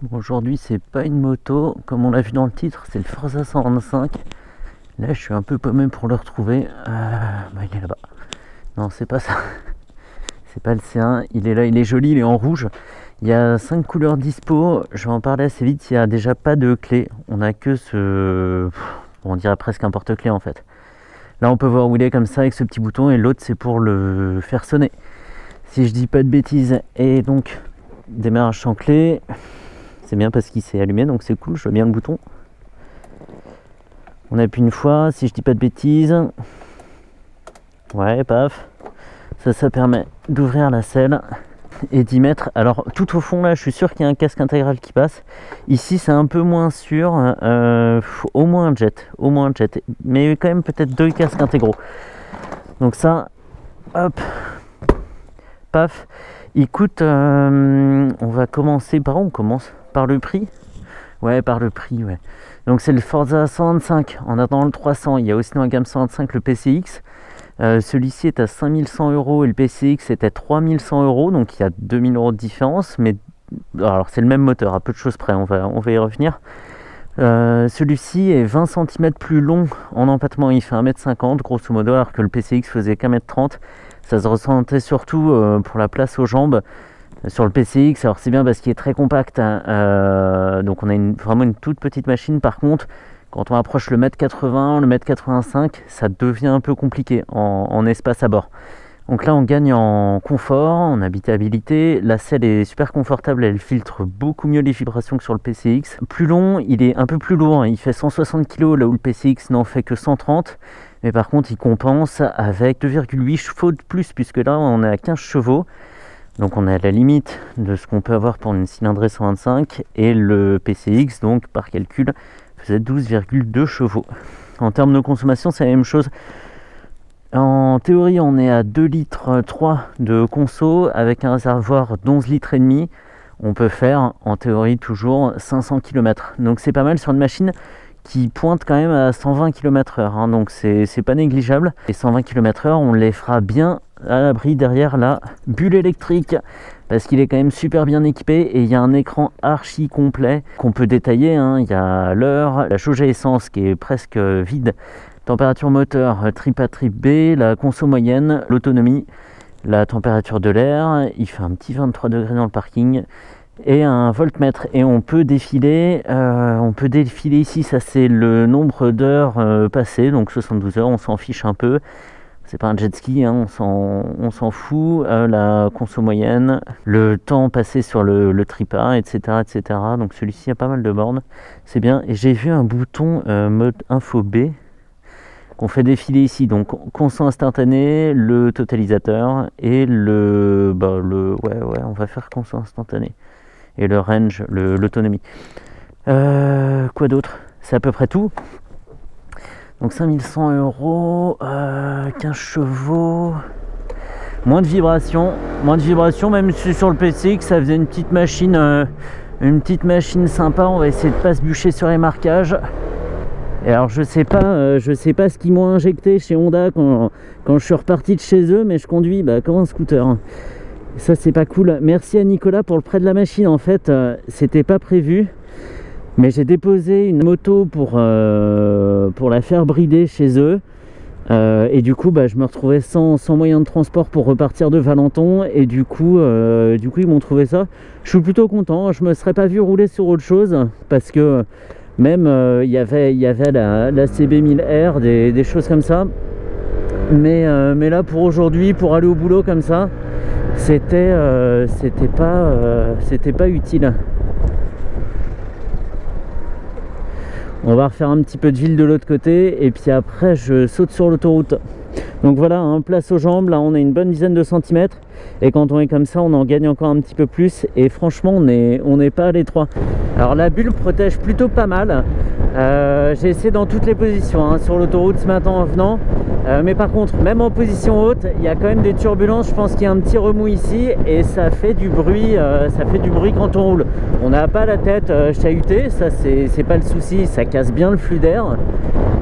Bon, aujourd'hui, c'est pas une moto, comme on l'a vu dans le titre, c'est le Forza 125. Là, je suis un peu paumé pour le retrouver. Il est là-bas. Non, c'est pas ça. C'est pas le C1. Il est là, il est joli, il est en rouge. Il y a 5 couleurs dispo. Je vais en parler assez vite. Il n'y a déjà pas de clé. On a que ce. On dirait presque un porte-clés en fait. Là, on peut voir où il est comme ça avec ce petit bouton. Et l'autre, c'est pour le faire sonner. Si je dis pas de bêtises. Et donc, démarrage sans clé. C'est bien parce qu'il s'est allumé, donc c'est cool, je vois bien le bouton. On appuie une fois, si je dis pas de bêtises. Ouais, paf. Ça permet d'ouvrir la selle et d'y mettre. Alors tout au fond là, je suis sûr qu'il y a un casque intégral qui passe. Ici c'est un peu moins sûr. Au moins un jet. Mais quand même peut-être 2 casques intégraux. Donc ça, hop, paf. Il coûte, on va commencer par où on commence? Par le prix? Ouais, par le prix, ouais. Donc c'est le Forza 125, en attendant le 300. Il y a aussi dans la gamme 125 le PCX. Celui-ci est à 5100 € et le PCX est à 3100 €. Donc il y a 2000 € de différence. Mais alors c'est le même moteur, à peu de choses près, on va y revenir. Celui-ci est 20 cm plus long en empattement. Il fait 1m50 grosso modo, alors que le PCX faisait qu'1m30. Ça se ressentait surtout pour la place aux jambes sur le PCX. Alors c'est bien parce qu'il est très compact, donc on a vraiment une toute petite machine. Par contre, quand on approche le 1m80, le 1m85, ça devient un peu compliqué en espace à bord. Donc là on gagne en confort, en habitabilité. La selle est super confortable, elle filtre beaucoup mieux les vibrations que sur le PCX. Plus long, il est un peu plus lourd, il fait 160 kg là où le PCX n'en fait que 130. Mais par contre il compense avec 2,8 chevaux de plus, puisque là on est à 15 chevaux. Donc on est à la limite de ce qu'on peut avoir pour une cylindrée 125. Et le PCX, donc par calcul, faisait 12,2 chevaux. En termes de consommation, c'est la même chose. En théorie, on est à 2,3 litres de conso avec un réservoir d'11,5 litres. On peut faire, en théorie, toujours 500 km. Donc c'est pas mal sur une machine qui pointe quand même à 120 km/h. Donc c'est pas négligeable. Et 120 km/h, on les fera bien à l'abri derrière la bulle électrique. Parce qu'il est quand même super bien équipé et il y a un écran archi complet qu'on peut détailler. Il y a l'heure, la jauge à essence qui est presque vide. Température moteur, trip A, trip B, la conso moyenne, l'autonomie, la température de l'air. Il fait un petit 23 degrés dans le parking. Et un voltmètre. Et on peut défiler ici, ça c'est le nombre d'heures passées, donc 72 heures, on s'en fiche un peu. C'est pas un jet ski, on s'en fout. La conso moyenne, le temps passé sur le trip A, etc. Donc celui-ci a pas mal de bornes, c'est bien. Et j'ai vu un bouton mode info B qu'on fait défiler ici, donc constant instantané, le totalisateur et on va faire constant instantané et le range, l'autonomie. Quoi d'autre? C'est à peu près tout. Donc 5100 €, 15 chevaux, moins de vibrations, même si sur le PCX ça faisait une petite machine sympa. On va essayer de pas se bûcher sur les marquages. Et alors je sais pas ce qu'ils m'ont injecté chez Honda quand je suis reparti de chez eux, mais je conduis comme un scooter. Ça c'est pas cool. Merci à Nicolas pour le prêt de la machine. En fait c'était pas prévu, mais j'ai déposé une moto pour la faire brider chez eux. Et du coup je me retrouvais sans moyen de transport pour repartir de Valenton. Et du coup ils m'ont trouvé ça. Je suis plutôt content. Je me serais pas vu rouler sur autre chose, parce que même il y avait la CB1000R, des choses comme ça. Mais là pour aujourd'hui, pour aller au boulot comme ça, c'était pas utile. On va refaire un petit peu de ville de l'autre côté et puis après je saute sur l'autoroute. Donc voilà, place aux jambes, là on a une bonne dizaine de centimètres. Et quand on est comme ça, on en gagne encore un petit peu plus. Et franchement, on n'est pas à l'étroit. Alors la bulle protège plutôt pas mal. J'ai essayé dans toutes les positions sur l'autoroute ce matin en venant. Mais par contre, même en position haute, il y a quand même des turbulences. Je pense qu'il y a un petit remous ici et ça fait du bruit. Quand on roule. On n'a pas la tête chahutée, ça c'est pas le souci. Ça casse bien le flux d'air.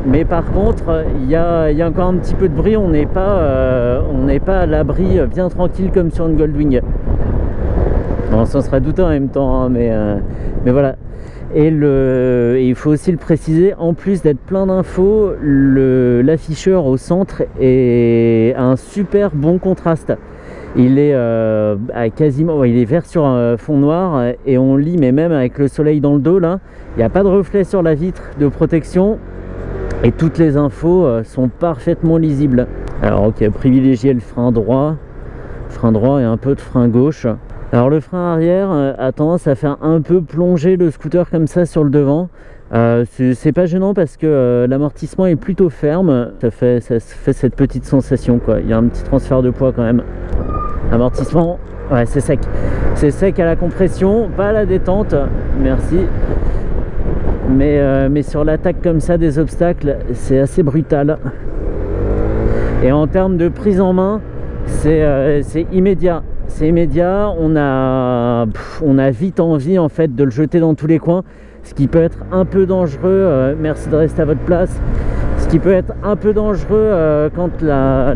Mais par contre, il y a encore un petit peu de bruit. On n'est pas à l'abri bien tranquille comme sur une Goldwing. Bon, ça sera douté en même temps, hein, mais voilà. Et il faut aussi le préciser, en plus d'être plein d'infos, l'afficheur au centre a un super bon contraste. Il est quasiment, il est vert sur un fond noir et on lit, mais même avec le soleil dans le dos là, il n'y a pas de reflet sur la vitre de protection et toutes les infos sont parfaitement lisibles. Alors ok, privilégier le frein droit et un peu de frein gauche. Alors le frein arrière a tendance à faire un peu plonger le scooter comme ça sur le devant. C'est pas gênant parce que l'amortissement est plutôt ferme. Ça fait cette petite sensation quoi. Il y a un petit transfert de poids quand même. Amortissement, ouais, c'est sec. C'est sec à la compression, pas à la détente. Merci. Mais sur l'attaque comme ça des obstacles, c'est assez brutal. Et en termes de prise en main, c'est immédiat. C'est immédiat, on a vite envie en fait de le jeter dans tous les coins, ce qui peut être un peu dangereux, merci de rester à votre place, ce qui peut être un peu dangereux quand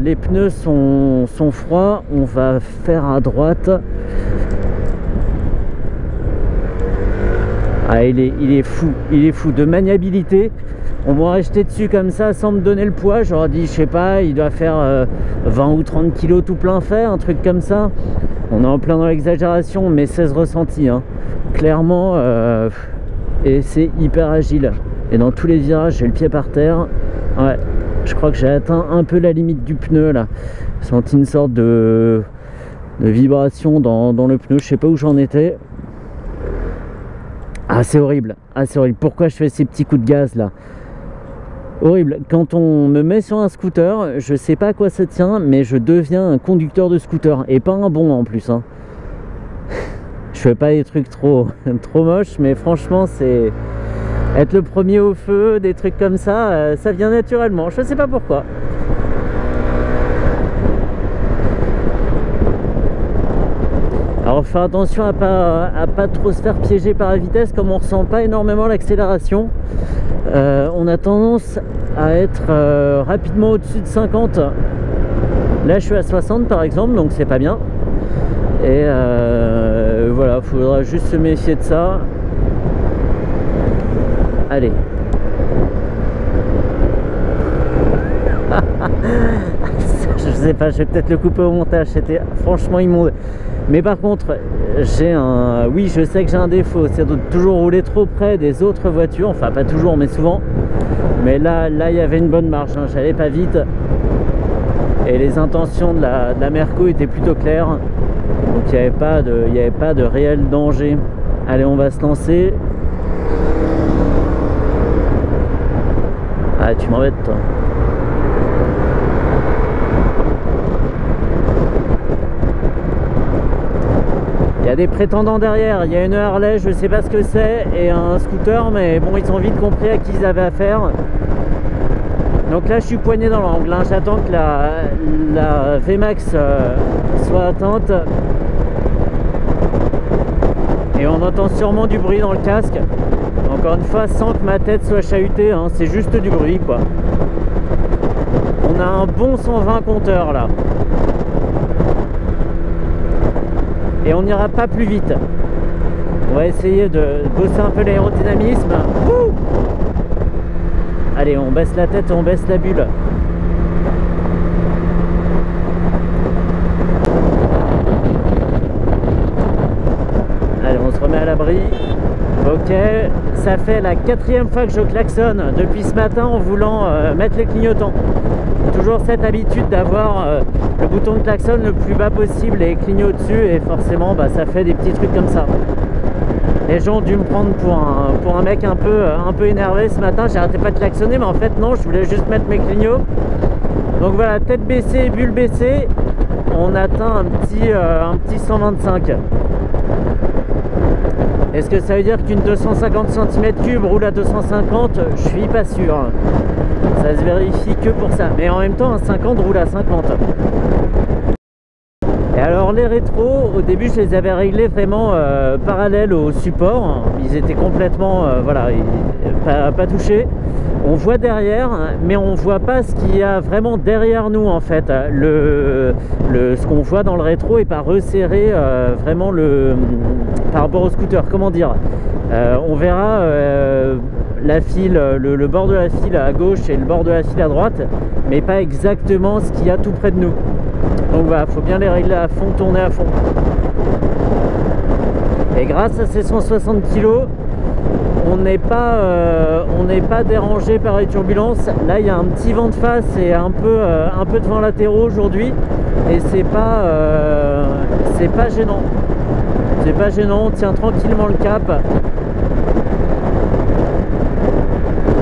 les pneus sont froids. On va faire à droite. Ah, il est fou de maniabilité. On m'aurait jeté dessus comme ça sans me donner le poids, j'aurais dit je sais pas, il doit faire 20 ou 30 kilos tout plein fait, un truc comme ça. On est en plein dans l'exagération, mais c'est ce ressenti hein. Clairement, et c'est hyper agile. Et dans tous les virages, j'ai le pied par terre. Ouais, je crois que j'ai atteint un peu la limite du pneu là. J'ai senti une sorte de vibration dans le pneu, je sais pas où j'en étais. Ah c'est horrible, Pourquoi je fais ces petits coups de gaz là? Horrible. Quand on me met sur un scooter, je sais pas à quoi ça tient, mais je deviens un conducteur de scooter. Et pas un bon en plus hein. Je fais pas des trucs trop moches, mais franchement c'est... Être le premier au feu, des trucs comme ça, ça vient naturellement. Je sais pas pourquoi. Alors faire attention à pas trop se faire piéger par la vitesse. Comme on ressent pas énormément l'accélération, on a tendance à être rapidement au-dessus de 50. Là je suis à 60 par exemple, donc c'est pas bien. Et voilà, faudra juste se méfier de ça. Allez. Je sais pas, je vais peut-être le couper au montage, c'était franchement immonde. Mais par contre, oui, je sais que j'ai un défaut, c'est de toujours rouler trop près des autres voitures. Enfin, pas toujours, mais souvent. Mais là, il y avait une bonne marge, hein. J'allais pas vite. Et les intentions de la Merco étaient plutôt claires. Donc, il n'y avait pas de réel danger. Allez, on va se lancer. Ah, tu m'embêtes, toi. Il y a des prétendants derrière, il y a une Harley, je sais pas ce que c'est, et un scooter, mais bon, ils ont vite compris à qui ils avaient affaire. Donc là, je suis poigné dans l'angle, hein. J'attends que la VMAX soit atteinte. Et on entend sûrement du bruit dans le casque. Encore une fois, sans que ma tête soit chahutée, hein. C'est juste du bruit, quoi. On a un bon 120 compteur, là. Et on n'ira pas plus vite. On va essayer de bosser un peu l'aérodynamisme. Allez, on baisse la tête, on baisse la bulle. Allez, on se remet à l'abri. Ok, ça fait la 4e fois que je klaxonne depuis ce matin en voulant mettre les clignotants. Toujours cette habitude d'avoir le bouton de klaxon le plus bas possible et cligner au-dessus, et forcément bah, ça fait des petits trucs comme ça. Les gens ont dû me prendre pour un mec un peu énervé ce matin. J'arrêtais pas de klaxonner, mais en fait non, je voulais juste mettre mes clignots. Donc voilà, tête baissée, bulle baissée, on atteint un petit 125. Est-ce que ça veut dire qu'une 250 cm3 roule à 250? Je suis pas sûr. Ça se vérifie que pour ça. Mais en même temps, un 50 roule à 50. Et alors les rétros, au début, je les avais réglés vraiment parallèles au support. Ils étaient complètement, voilà, pas touchés. On voit derrière, mais on voit pas ce qu'il y a vraiment derrière nous en fait. Ce qu'on voit dans le rétro est pas resserré vraiment par rapport au scooter. Comment dire, on verra la file, le bord de la file à gauche et le bord de la file à droite, mais pas exactement ce qu'il y a tout près de nous. Donc voilà, faut bien les régler à fond, tourner à fond. Et grâce à ces 160 kg, on n'est pas dérangé par les turbulences. Là, il y a un petit vent de face et un peu de vent latéraux aujourd'hui, et c'est pas gênant. C'est pas gênant, on tient tranquillement le cap.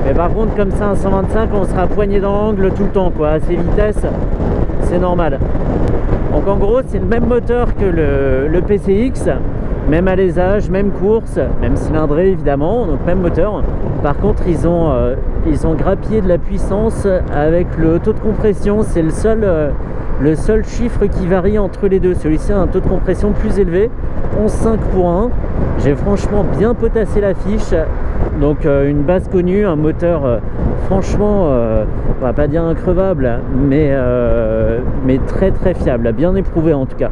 Mais par contre, comme ça, à 125, on sera poigné dans l'angle tout le temps, quoi. À ces vitesses, c'est normal. Donc en gros, c'est le même moteur que le PCX. Même alésage, même course, même cylindrée évidemment, donc même moteur. Par contre, ils ont grappillé de la puissance avec le taux de compression. C'est le seul chiffre qui varie entre les deux. Celui-ci a un taux de compression plus élevé, 11,5 pour 1. J'ai franchement bien potassé la fiche. Donc une base connue, un moteur franchement, on va pas dire increvable, mais très très fiable, bien éprouvé en tout cas.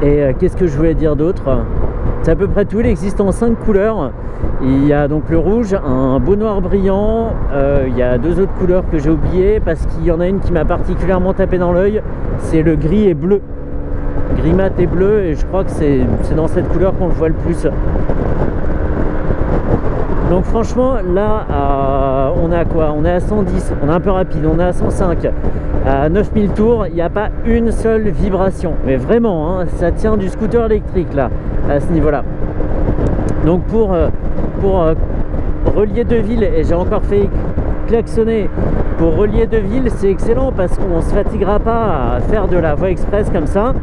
Et qu'est-ce que je voulais dire d'autre? C'est à peu près tout. Il existe en 5 couleurs. Il y a donc le rouge, un beau noir brillant. Il y a 2 autres couleurs que j'ai oubliées parce qu'il y en a une qui m'a particulièrement tapé dans l'œil. C'est le gris et bleu. Gris mat et bleu, et je crois que c'est dans cette couleur qu'on le voit le plus. Donc franchement, là, on est à quoi? On est à 110, on est un peu rapide, on est à 105. À 9000 tours, il n'y a pas une seule vibration. Mais vraiment, hein, ça tient du scooter électrique, là, à ce niveau-là. Donc pour relier deux villes, et j'ai encore fait klaxonner, pour relier deux villes, c'est excellent parce qu'on ne se fatiguera pas à faire de la voie express comme ça.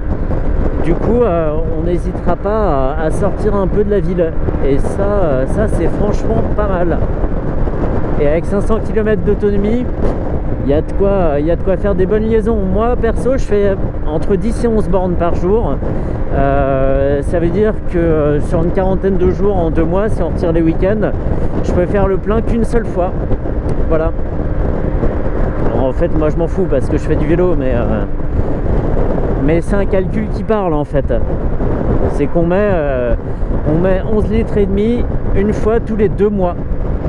Du coup, on n'hésitera pas à sortir un peu de la ville. Et ça c'est franchement pas mal. Et avec 500 km d'autonomie, il y a de quoi faire des bonnes liaisons. Moi, perso, je fais entre 10 et 11 bornes par jour. Ça veut dire que sur une quarantaine de jours en 2 mois, si on retire les week-ends, je peux faire le plein qu'une seule fois. Voilà. Alors, en fait, moi, je m'en fous parce que je fais du vélo, mais c'est un calcul qui parle en fait. C'est qu'on met 11 litres et demi une fois tous les 2 mois.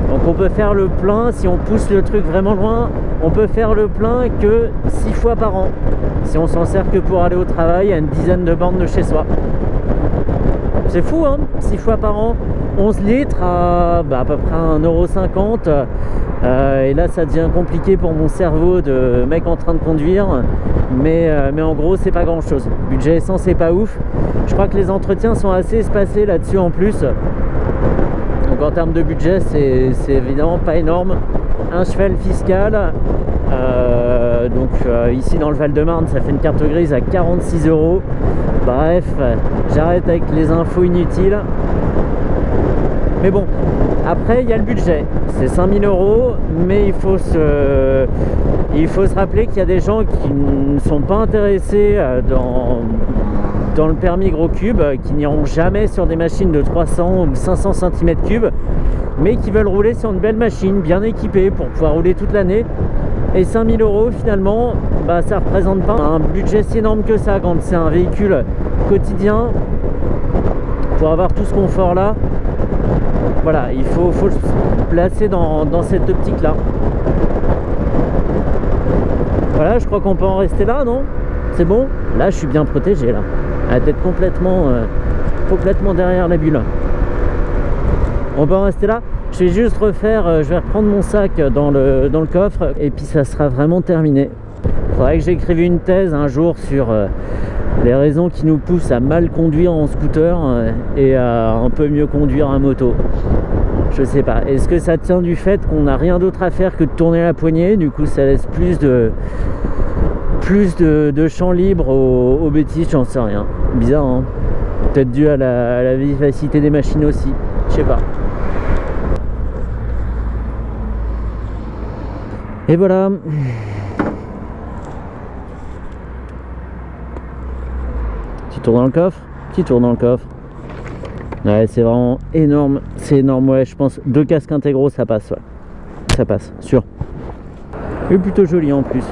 Donc on peut faire le plein, si on pousse le truc vraiment loin, on peut faire le plein que 6 fois par an. Si on s'en sert que pour aller au travail à une dizaine de bornes de chez soi. C'est fou, hein, 6 fois par an, 11 litres à peu près 1,50 €. Et là ça devient compliqué pour mon cerveau de mec en train de conduire, mais en gros c'est pas grand chose. Budget essence c'est pas ouf. Je crois que les entretiens sont assez espacés là-dessus en plus. Donc en termes de budget c'est évidemment pas énorme. Un cheval fiscal, ici dans le Val-de-Marne ça fait une carte grise à 46 €. Bref, j'arrête avec les infos inutiles. Mais bon, après il y a le budget, c'est 5000 €, mais il faut se rappeler qu'il y a des gens qui ne sont pas intéressés dans le permis gros cube, qui n'iront jamais sur des machines de 300 ou 500 cm3, mais qui veulent rouler sur une belle machine, bien équipée pour pouvoir rouler toute l'année. Et 5000 € finalement, ça représente pas un budget si énorme que ça quand c'est un véhicule quotidien. Pour avoir tout ce confort là, voilà, il faut se placer dans cette optique là. Voilà, je crois qu'on peut en rester là, non? C'est bon? Là je suis bien protégé là, à la tête complètement derrière la bulle. On peut en rester là. Je vais juste refaire, je vais reprendre mon sac dans le coffre et puis ça sera vraiment terminé. Il faudrait que j'écrive une thèse un jour sur les raisons qui nous poussent à mal conduire en scooter et à un peu mieux conduire en moto. Je sais pas. Est-ce que ça tient du fait qu'on n'a rien d'autre à faire que de tourner la poignée? Du coup ça laisse plus de champ libre aux bêtises, j'en sais rien. Bizarre, hein? Peut-être dû à la vivacité des machines aussi. Je sais pas. Et voilà. Petit tour dans le coffre. Petit tour dans le coffre. Ouais, c'est vraiment énorme. C'est C'est énorme, ouais, je pense. 2 casques intégraux, ça passe, ouais. Ça passe, sûr. Et plutôt joli en plus.